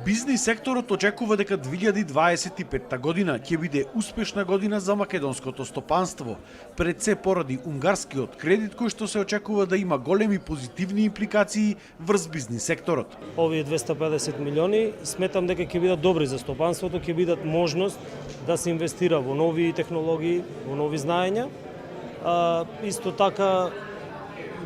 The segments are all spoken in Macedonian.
Бизнис секторот очекува дека 2025 година ќе биде успешна година за македонското стопанство, пред се поради унгарскиот кредит кој што се очекува да има големи позитивни импликации врз бизнис секторот. Овие 250 милиони сметам дека ќе бидат добри за стопанството, ќе бидат можност да се инвестира во нови технологии, во нови знаења. Исто така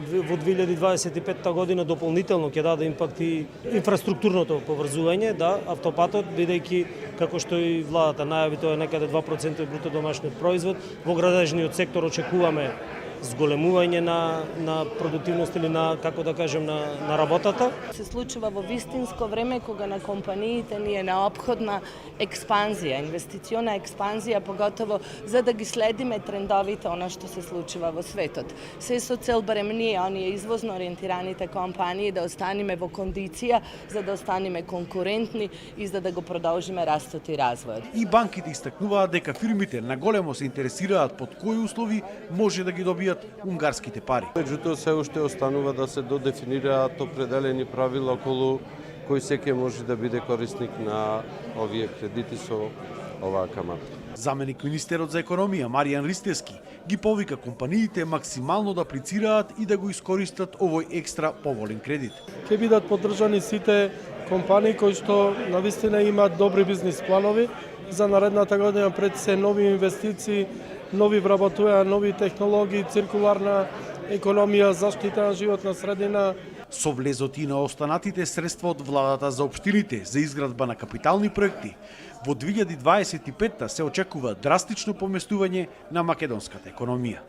во 2025 година дополнително ќе даде импакт и инфраструктурното поврзување, автопатот, бидејќи како што и владата најави, тоа е некаде 2% од бруто домашниот производ. Во градежниот сектор очекуваме зголемување на продуктивност или на работата. Се случува во вистинско време кога на компаниите ни е неопходна експанзија, инвестициона експанзија, поготово за да ги следиме трендовите, она што се случува во светот. Се со цел барем ние, оние извозно ориентираните компании, да останеме во кондиција, за да останеме конкурентни и за да го продолжиме растот и развојот. И банките истакнуваат дека фирмите на големо се интересираат под кои услови може да ги добијат унгарските пари. Меѓутоа се уште останува да се додефинираат определени правила околу кој секој може да биде корисник на овие кредити со оваа камата. Заменик министерот за економија Маријан Ристевски ги повика компаниите максимално да аплицираат и да го искористат овој екстра поволен кредит. Ќе бидат поддржани сите компании кои што навистина имаат добри бизнис планови за наредната година, пред се нови инвестиции, нови вработувања, нови технологии, циркуларна економија, заштита на животна средина. Со влезот и на останатите средства од владата за општините за изградба на капитални проекти, во 2025 се очекува драстично поместување на македонската економија.